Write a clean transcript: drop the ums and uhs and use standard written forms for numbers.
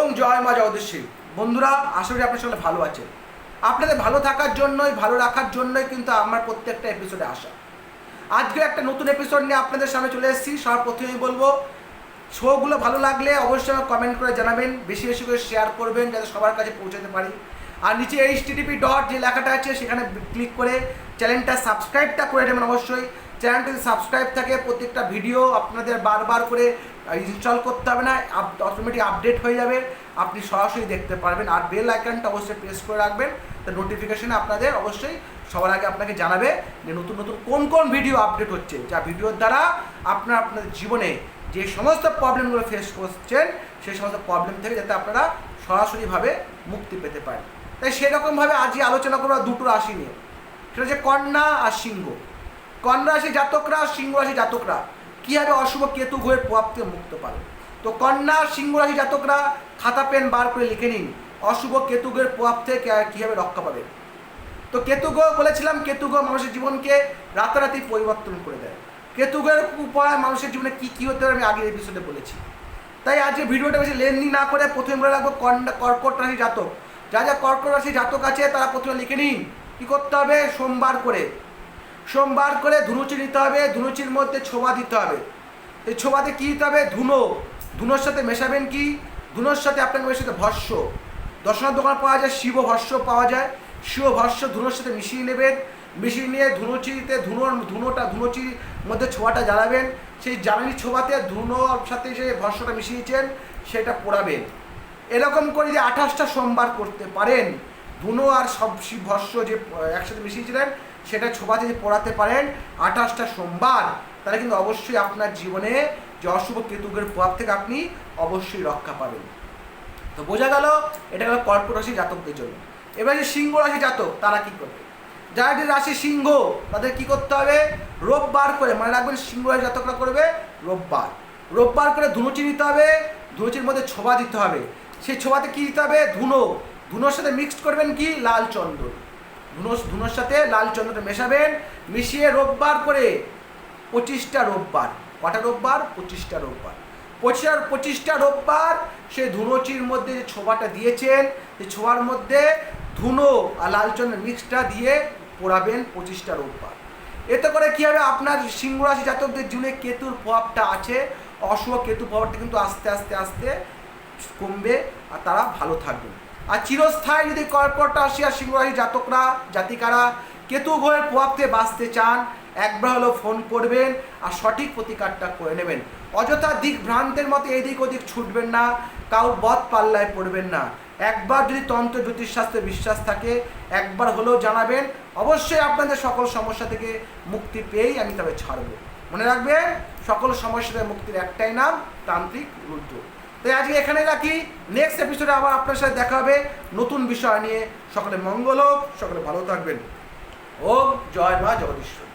ওম জয় মা জগদীশ্বরী। বন্ধুরা, আশা করি আপনার সকলে ভালো আছেন। আপনাদের ভালো থাকার জন্যই, ভালো রাখার জন্যই কিন্তু আমার প্রত্যেকটা এপিসোডে আসা। আজকে একটা নতুন এপিসোড নিয়ে আপনাদের সামনে চলে এসেছি। সর্বপ্রথমেই বলবো, শোগুলো ভালো লাগলে অবশ্যই আমাকে কমেন্ট করে জানাবেন, বেশি বেশি করে শেয়ার করবেন যাতে সবার কাছে পৌঁছাতে পারি। আর নিচে http যে লেখাটা আছে সেখানে ক্লিক করে চ্যানেলটা সাবস্ক্রাইবটা করে নেবেন। অবশ্যই চ্যানেলটা যদি সাবস্ক্রাইব থাকে, প্রত্যেকটা ভিডিও আপনাদের বারবার করে ইনস্টল করতে হবে না, অটোমেটিক আপডেট হয়ে যাবে, আপনি সরাসরি দেখতে পারবেন। আর বেল আইকনটা অবশ্যই প্রেস করে রাখবেন, তো নোটিফিকেশানে আপনাদের অবশ্যই সবার আগে আপনাকে জানাবে যে নতুন নতুন কোন কোন ভিডিও আপডেট হচ্ছে, যা ভিডিওর দ্বারা আপনাদের জীবনে যে সমস্ত প্রবলেমগুলো ফেস করছেন সেই সমস্ত প্রবলেম থেকে যাতে আপনারা সরাসরিভাবে মুক্তি পেতে পারেন। তাই সেরকমভাবে আজই আলোচনা করবো দুটো রাশি নিয়ে, সেটা হচ্ছে কন্যা আর সিংহ। কন্যা রাশি জাতকরা, সিংহ রাশি জাতকরা কীভাবে অশুভ কেতু গ্রহের প্রভাব থেকে মুক্ত পাবে। তো কন্যা সিংহ রাশি জাতকরা খাতা পেন বার করে লিখে নিন, অশুভ কেতু গ্রহের প্রভাব থেকে কীভাবে রক্ষা পাবে। তো কেতু গ্রহ বলেছিলাম, কেতু গ্রহ মানুষের জীবনকে রাতারাতি পরিবর্তন করে দেয়। কেতু গ্রহের উপায় মানুষের জীবনে কী কী হতে হবে আমি আগের এপিসোডে বলেছি। তাই আজকে ভিডিওটা বেশি লেন্দি না করে প্রথমে বলে রাখবো কর্কট রাশি জাতক। যা কর্কট রাশি জাতক আছে তারা প্রথমে লিখে নিন কী করতে হবে। সোমবার করে ধুনুচি নিতে হবে, ধুনুচির মধ্যে ছোবা দিতে হবে। এই ছোবাতে কী দিতে হবে? ধুনোর সাথে মেশাবেন কি? ধুনোর সাথে আপনাকে মেশাতে ভস্য। দর্শনের দোকান পাওয়া যায়, শিব ভস্য পাওয়া যায়, শিব ভস্য ধুনোর সাথে মিশিয়ে নেবেন। মিশিয়ে নিয়ে ধুনুচিতে ধুনুচির মধ্যে ছোবাটা জ্বালাবেন। সেই জ্বালানি ছোবাতে ধুনোর সাথে যে ভস্যটা মিশিয়েছেন সেটা পোড়াবেন। এরকম করে যে 28টা সোমবার করতে পারেন, ধুনো আর সব শিব ভস্য যে একসাথে মিশিয়েছিলেন সেটা ছোবাতে যদি পোড়াতে পারেন 28টা সোমবার, তাহলে কিন্তু অবশ্যই আপনার জীবনে যে অশুভ কেতুগ্রহের প্রভাব থেকে আপনি অবশ্যই রক্ষা পাবেন। তো বোঝা গেল, এটা গেল কর্কট রাশি জাতকদের জন্য। এবার যে সিংহ রাশি জাতক তারা কী করবে? যারা যে রাশি সিংহ তাদের কী করতে হবে? রোববার করে, মনে রাখবেন সিংহ রাশি জাতকরা করবে রোববার করে ধুনুচি নিতে হবে, ধুনুচির মধ্যে ছোবা দিতে হবে। সেই ছোবাতে কী দিতে হবে? ধুনোর সাথে মিক্সড করবেন কি? লাল চন্দন। ধুনোর সাথে লাল চন্দনটা মেশাবেন, মিশিয়ে রোববার করে 25টা রোববার। কটা রোববার? 25টা রোববার। 25টা রোববার সেই ধুনুচির মধ্যে যে ছোবাটা দিয়েছেন সেই ছোবার মধ্যে ধুনো আর লাল চন্দন মিক্সটা দিয়ে পোড়াবেন 25টা রোববার। এতে করে কী হবে? আপনার সিংহ রাশি জাতকদের জীবনে কেতুর প্রভাবটা আছে, অশুভ কেতু প্রভাবটা কিন্তু আস্তে আস্তে কমবে আর তারা ভালো থাকবেন। আর চিরস্থায়ী যদি কর্কট রাশি আর সিংহ রাশি জাতিকারা কেতু গ্রহের প্রভাব থেকে বাঁচতে চান, একবার হলেও ফোন করবেন আর সঠিক প্রতিকারটা করে নেবেন। অযথা দিক ভ্রান্তের মতো এদিক ওদিক ছুটবেন না, কারোর বদ পাল্লায় পড়বেন না। একবার যদি তন্ত্র জ্যোতিষশাস্ত্রে বিশ্বাস থাকে একবার হলেও জানাবেন, অবশ্যই আপনাদের সকল সমস্যা থেকে মুক্তি পেয়েই আমি তবে ছাড়ব। মনে রাখবেন, সকল সমস্যা থেকে মুক্তির একটাই নাম, তান্ত্রিক রুদ্র। তাই আজকে এখানে রাখি, নেক্সট এপিসোডে আবার আপনার সাথে দেখা হবে নতুন বিষয় নিয়ে। সকলে মঙ্গল হোক, সকলে ভালো থাকবেন। ওম জয় মা জগদীশ্বরী।